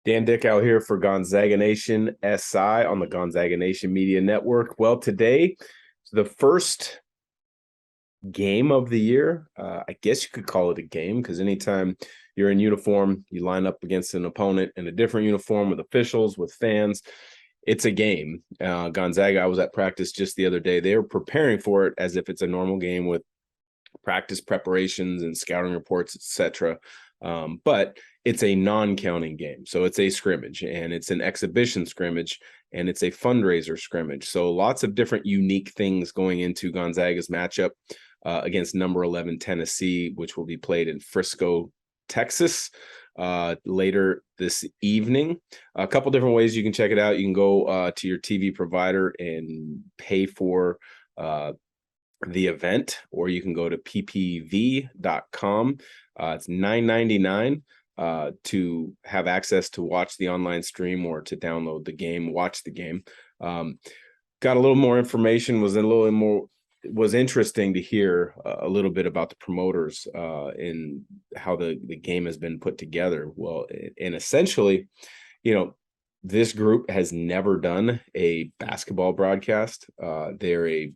Dan Dickau here for Gonzaga Nation SI on the Gonzaga Nation Media Network. Well, today, the first game of the year. I guess you could call it a game because anytime you're in uniform, you line up against an opponent in a different uniform with officials, with fans. It's a game. Gonzaga, I was at practice just the other day. They were preparing for it as if it's a normal game with practice preparations and scouting reports, etc. But it's a non-counting game. So it's a scrimmage and it's an exhibition scrimmage and it's a fundraiser scrimmage. So lots of different unique things going into Gonzaga's matchup against number 11 Tennessee, which will be played in Frisco, Texas later this evening. A couple different ways you can check it out. You can go to your TV provider and pay for the event, or you can go to ppv.com. It's $9.99 to have access to watch the online stream or to download the game, watch the game. Got a little more information, was interesting to hear a little bit about the promoters and how the game has been put together. Well, and essentially, this group has never done a basketball broadcast. They're a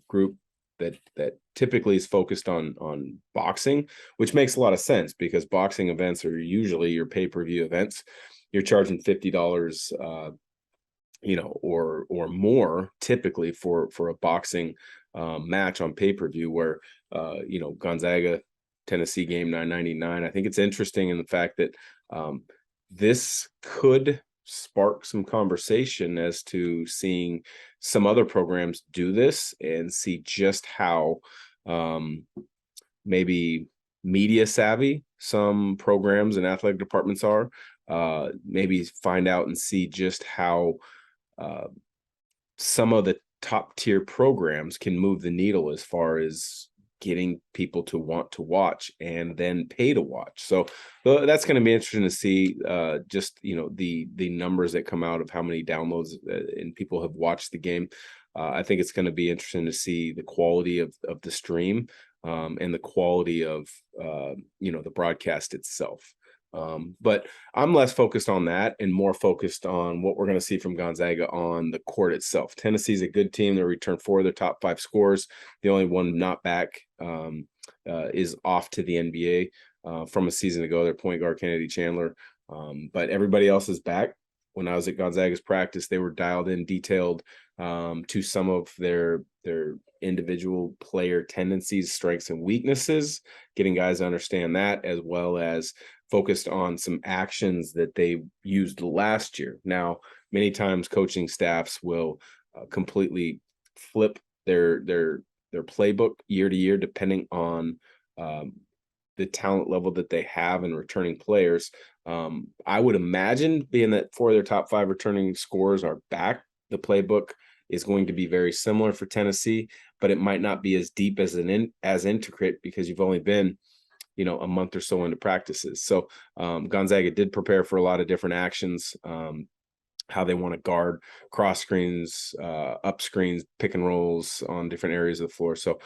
group that typically is focused on boxing, which makes a lot of sense because boxing events are usually your pay-per-view events. You're charging $50, or more typically for a boxing match on pay-per-view. Where Gonzaga Tennessee game $9.99. I think it's interesting in the fact that this could spark some conversation as to seeing some other programs do this and see just how maybe media savvy some programs and athletic departments are. Maybe find out and see just how some of the top tier programs can move the needle as far as getting people to want to watch and then pay to watch. So that's going to be interesting to see just, the numbers that come out of how many downloads and people have watched the game. I think it's going to be interesting to see the quality of the stream and the quality of, the broadcast itself. But I'm less focused on that and more focused on what we're going to see from Gonzaga on the court itself. Tennessee's a good team. They returned 4 of their top 5 scorers. The only one not back is off to the NBA from a season ago. Their point guard, Kennedy Chandler. But everybody else is back. When I was at Gonzaga's practice, they were dialed in, detailed to some of their individual player tendencies, strengths, and weaknesses, getting guys to understand that, as well as focused on some actions that they used last year. Now, many times coaching staffs will completely flip their playbook year to year, depending on the talent level that they have in returning players. I would imagine, being that 4 of their top 5 returning scorers are back, the playbook is going to be very similar for Tennessee, but it might not be as deep as intricate because you've only been a month or so into practices. So Gonzaga did prepare for a lot of different actions, how they want to guard cross screens, up screens, pick and rolls on different areas of the floor. So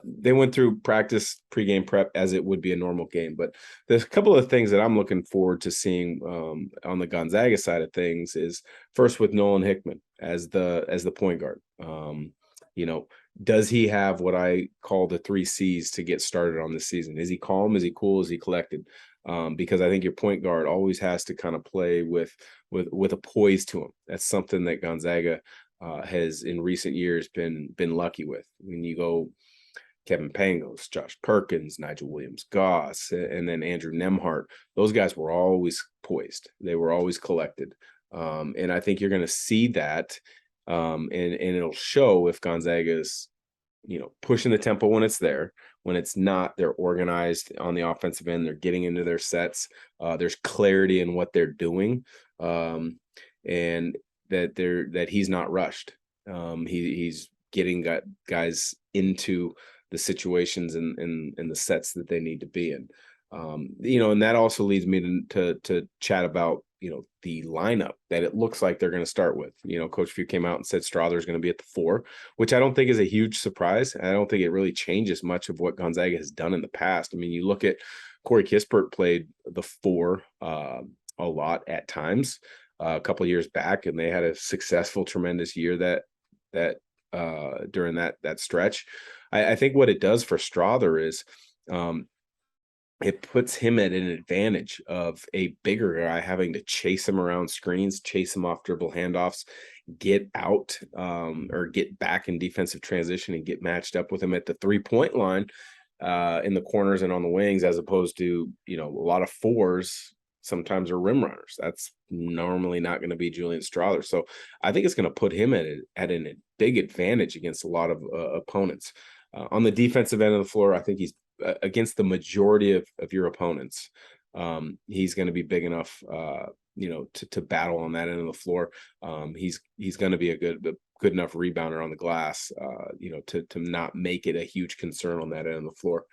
they went through practice, pregame prep as it would be a normal game. But there's a couple of things that I'm looking forward to seeing on the Gonzaga side of things is first with Nolan Hickman as the point guard. Does he have what I call the 3 C's to get started on this season? Is he calm? Is he cool? Is he collected? Because I think your point guard always has to kind of play with a poise to him. That's something that Gonzaga has in recent years been lucky with. When you go Kevin Pangos, Josh Perkins, Nigel Williams-Goss, and then Andrew Nembhard, those guys were always poised. They were always collected. And I think you're going to see that. And it'll show if Gonzaga is, pushing the tempo when it's there. When it's not, they're organized on the offensive end. They're getting into their sets. There's clarity in what they're doing, and that he's not rushed. He's getting guys into the situations and the sets that they need to be in. And that also leads me to chat about the lineup that it looks like they're going to start with. Coach Few came out and said Strother's going to be at the 4, which I don't think is a huge surprise. I don't think it really changes much of what Gonzaga has done in the past. I mean, you look at Corey Kispert played the 4 a lot at times a couple of years back, and they had a successful, tremendous year during that stretch. I think what it does for Strother is um, it puts him at an advantage of a bigger guy having to chase him around screens, chase him off dribble handoffs, get out or get back in defensive transition and get matched up with him at the 3-point line in the corners and on the wings, as opposed to, a lot of fours sometimes are rim runners. That's normally not going to be Julian Strother. So I think it's going to put him at a big advantage against a lot of opponents. On the defensive end of the floor, I think he's against the majority of your opponents. He's going to be big enough, to battle on that end of the floor. He's going to be a good enough rebounder on the glass, to not make it a huge concern on that end of the floor.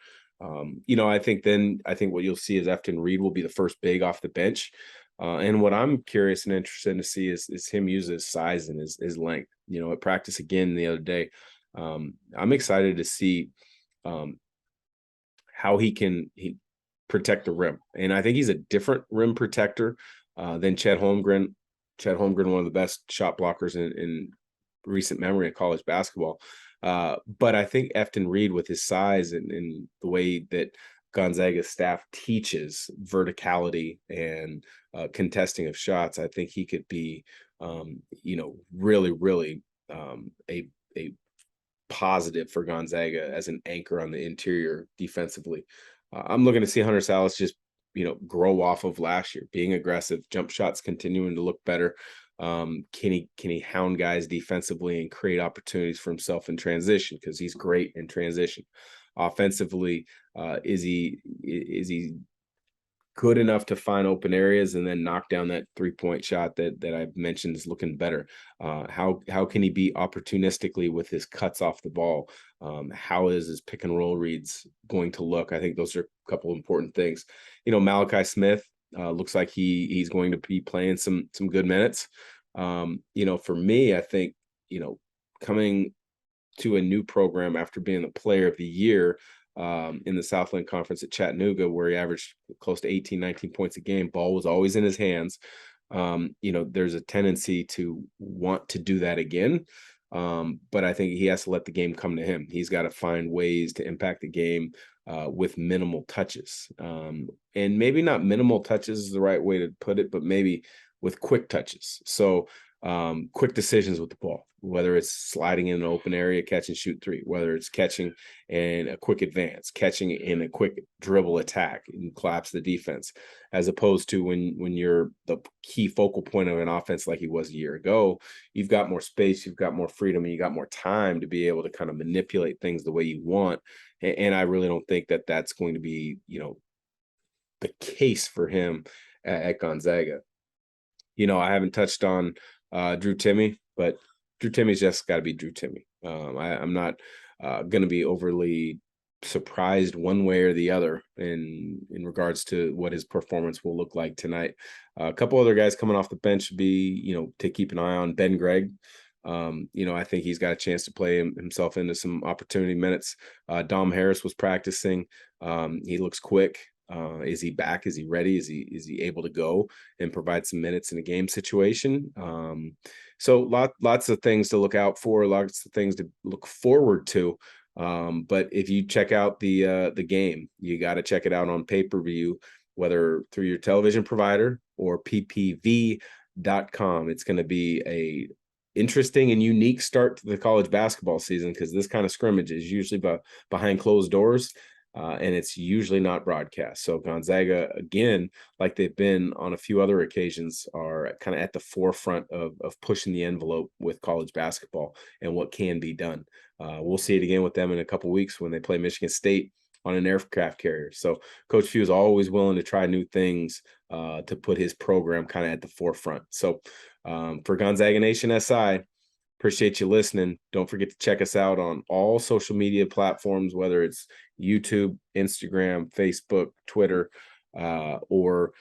I think what you'll see is Efton Reed will be the first big off the bench. And what I'm curious and interested to see is him use his size and his length. At practice again the other day, I'm excited to see how he protect the rim. And I think he's a different rim protector than Chet Holmgren. Chet Holmgren, one of the best shot blockers in recent memory of college basketball. But I think Efton Reed, with his size and the way that Gonzaga's staff teaches verticality and contesting of shots, I think he could be, really, really a positive for Gonzaga as an anchor on the interior defensively. I'm looking to see Hunter Salas just, grow off of last year, being aggressive, jump shots continuing to look better. Can he hound guys defensively and create opportunities for himself in transition? Because he's great in transition. Offensively, is he good enough to find open areas and then knock down that 3-point shot that I've mentioned is looking better? How can he be opportunistically with his cuts off the ball? How is his pick and roll reads going to look? I think those are a couple important things. Malachi Smith looks like he's going to be playing some good minutes. For me, I think, coming to a new program after being the player of the year in the Southland Conference at Chattanooga, where he averaged close to 18, 19 points a game, ball was always in his hands. There's a tendency to want to do that again. But I think he has to let the game come to him. He's got to find ways to impact the game with minimal touches. And maybe not minimal touches is the right way to put it, but maybe with quick touches. So quick decisions with the ball, whether it's sliding in an open area, catch and shoot three, whether it's catching in a quick advance, catching in a quick dribble attack and collapse the defense, as opposed to when you're the key focal point of an offense like he was a year ago. You've got more space, you've got more freedom, and you got more time to be able to kind of manipulate things the way you want. And I really don't think that that's going to be, the case for him at Gonzaga. I haven't touched on Drew Timme, but Drew Timme's just got to be Drew Timme. I'm not going to be overly surprised one way or the other in regards to what his performance will look like tonight. A couple other guys coming off the bench would be, to keep an eye on. Ben Gregg. I think he's got a chance to play himself into some opportunity minutes. Dom Harris was practicing. He looks quick. Is he back? Is he ready? Is he able to go and provide some minutes in a game situation? So lots of things to look out for, lots of things to look forward to. But if you check out the game, you got to check it out on pay-per-view, whether through your television provider or ppv.com. It's going to be a interesting and unique start to the college basketball season, because this kind of scrimmage is usually behind closed doors. And it's usually not broadcast. So Gonzaga, again, like they've been on a few other occasions, are kind of at the forefront of pushing the envelope with college basketball and what can be done. We'll see it again with them in a couple of weeks when they play Michigan State on an aircraft carrier. So Coach Few is always willing to try new things to put his program kind of at the forefront. So for Gonzaga Nation SI, appreciate you listening. Don't forget to check us out on all social media platforms, whether it's YouTube, Instagram, Facebook, Twitter, or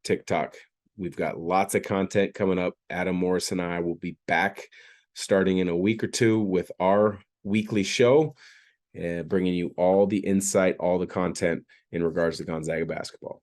TikTok. We've got lots of content coming up. Adam Morris and I will be back starting in a week or two with our weekly show, bringing you all the insight, all the content in regards to Gonzaga basketball.